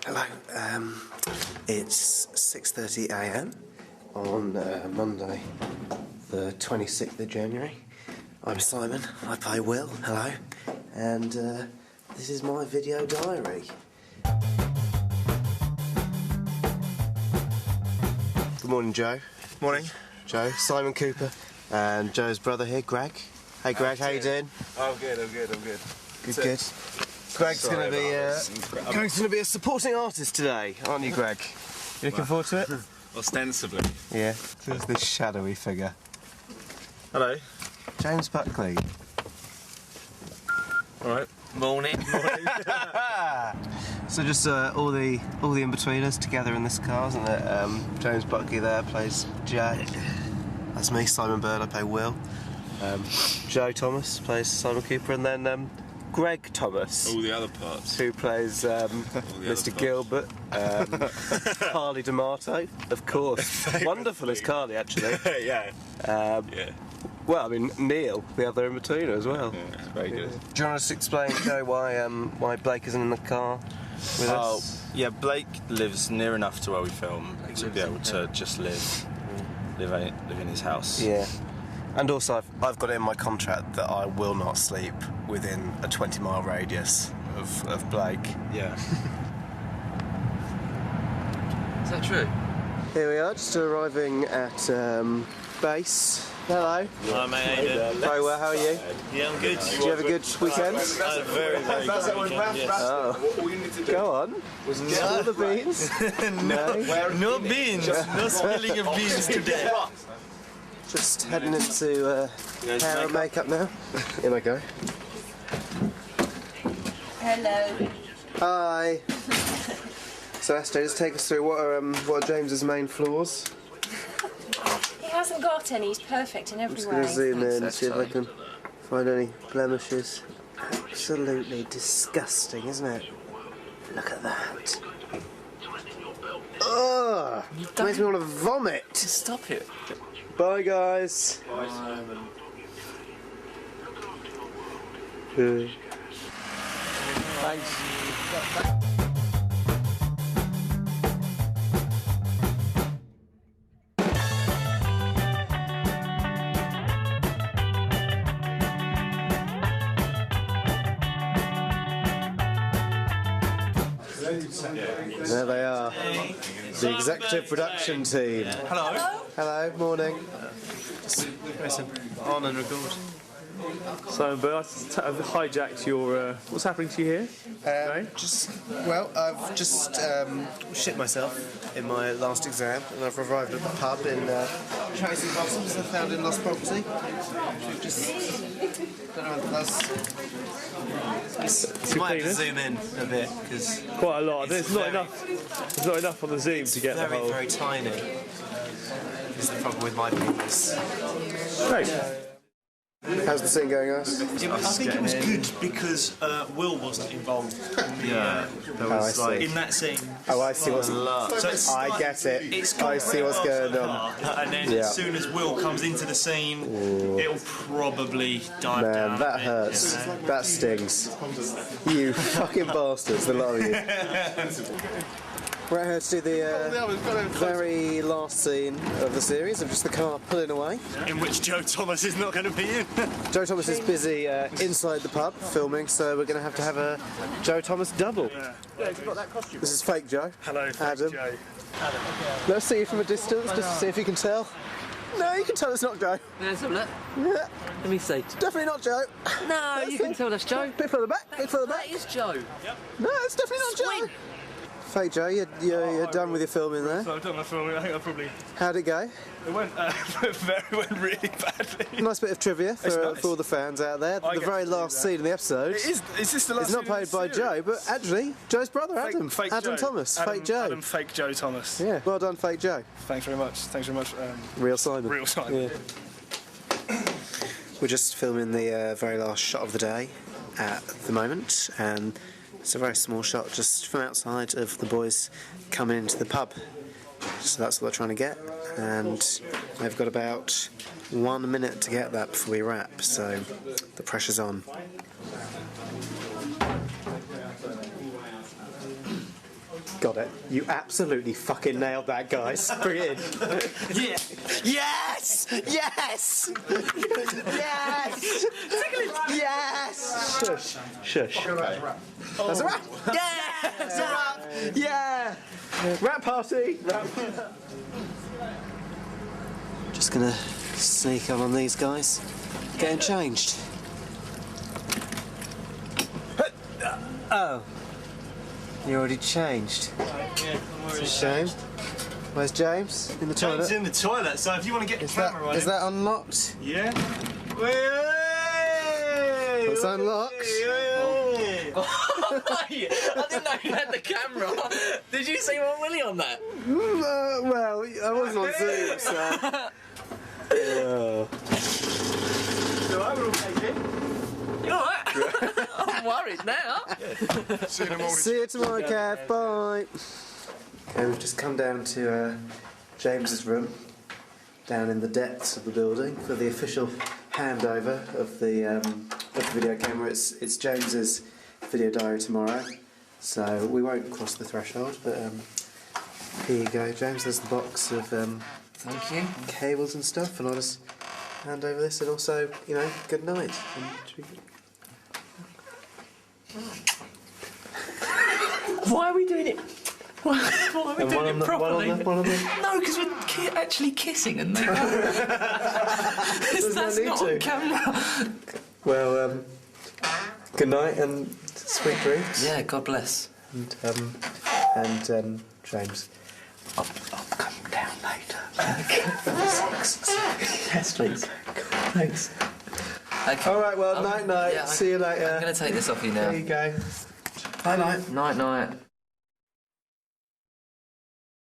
Hello, it's 6:30 AM on Monday, the 26th of January. I'm Simon, I play Will, hello, and this is my video diary. Good morning, Joe. Morning. Joe, Simon Cooper, and Joe's brother here, Greg. Hey Greg, how you doing? I'm good. Good. Greg's going to be a supporting artist today, aren't you, Greg? You looking forward to it? Ostensibly. Yeah. There's this shadowy figure. Hello. James Buckley. All right. Morning. So just all the Inbetweeners together in this car, isn't it? James Buckley there plays Jay. That's me, Simon Bird. I play Will. Joe Thomas plays Simon Cooper, and then Greg Thomas. All the other parts. Who plays Mr. Gilbert, Carly D'Amato, of course. Wonderful is Carly, actually. Yeah. Yeah. Well, I mean, Neil, the other in-betweener as well. Yeah, it's very good. Do you want us to explain, Joe, why Blake isn't in the car with us? Yeah, Blake lives near enough to where we film to be able to just live in his house. Yeah. And also, I've got it in my contract that I will not sleep within a 20-mile radius of Blake. Yeah. Is that true? Here we are, just arriving at base. Hello. Hi mate, how you doing? Very well, how are you? Yeah, I'm good. Did you have a good weekend? Very good weekend, yes. Oh. Go on. Spill the beans? No beans, no spilling of beans today. Just heading into hair and makeup now. In I go. Hello. Hi. So Esther, just take us through what are James's main flaws? He hasn't got any. He's perfect in every I'm just way. going to zoom in and see if I can find any blemishes. Absolutely disgusting, isn't it? Look at that. Ugh! Makes me want to vomit. Stop it. Bye, guys. Bye, Simon. Thanks. There they are, the executive production team. Hello. Hello, morning. On and record. So, but I've hijacked your. What's happening to you here? I've just shit myself in my last exam, and I've arrived at the pub in Tracy Bottoms, I found in Lost Property. Just don't know what that's. You might have to zoom in a bit because Quite a lot. There's not enough. There's not enough on the Zoom to get the whole. very tiny. Is the problem with my penis? Great. How's the scene going, guys? I think it was good because Will wasn't involved in the, in that scene. Oh, I see what's. So it's I get it. It's I see what's going on. And then as soon as Will comes into the scene, it'll probably dive down. Man, that hurts. You know? That stings. You fucking bastards, the lot of you. We're out here to do the very last scene of the series of just the car pulling away. In which Joe Thomas is not going to be in. Joe Thomas is busy inside the pub filming, so we're going to have a Joe Thomas double. Yeah, he's got that costume. This is fake Joe. Hello, fake Adam. Joe. Let's see you from a distance, just to see if you can tell. No, you can tell it's not Joe. Let's have a look. Yeah, Let me see. definitely not Joe. No, you can tell that's Joe. Bit further back, bit further That back. is Joe. No, it's definitely not Joe. Fake Joe, you're done with your filming there. So I've done my filming. I think I probably. How'd it go? It went really badly. Nice bit of trivia for all the fans out there. The very last scene in the episode. Is this the last? It's not played by Joe, but actually Joe's brother, Adam. Fake Adam Joe. Thomas, Fake Joe. Adam Fake Joe Thomas. Yeah, well done, Fake Joe. Thanks very much. Real Simon. Real Simon. Yeah. We're just filming the very last shot of the day at the moment, and it's a very small shot just from outside of the boys coming into the pub. So that's what we're trying to get, and they've got about 1 minute to get that before we wrap, so the pressure's on. Got it. You absolutely fucking nailed that, guys. Bring it in. Yeah. Yes! Yes! Yes! Yes! Shush. Shush. That's a wrap. Yeah! That's a wrap. Yeah! Rap party. Just gonna sneak on these guys. Getting changed. Oh. You already changed. Yeah, It's a shame. Where's James? In the toilet? James in the toilet, so if you want to get the camera on Is him... that unlocked? Yeah. It's unlocked. I didn't know you had the camera. Did you see one Willie on that? Well, I wasn't on Zoom, so... So I will take it. You alright? I'm worried now. See you tomorrow, Kev. Bye. Okay, we've just come down to James's room, down in the depths of the building, for the official handover of the video camera. It's James's video diary tomorrow, so we won't cross the threshold. But here you go, James. There's the box of Thank you. cables and stuff, and I'll just hand over this, and also, you know, good night. Why are we doing it? Why are we doing it properly? One on the... No, because we're actually kissing and that's no need not to. on camera. Well, good night and sweet dreams. Yeah, God bless. And James. I'll come down later. Yes, please. Thanks. Okay. All right. Well, night. Yeah, See you later. I'm going to take this off you now. There you go. Bye night. Night.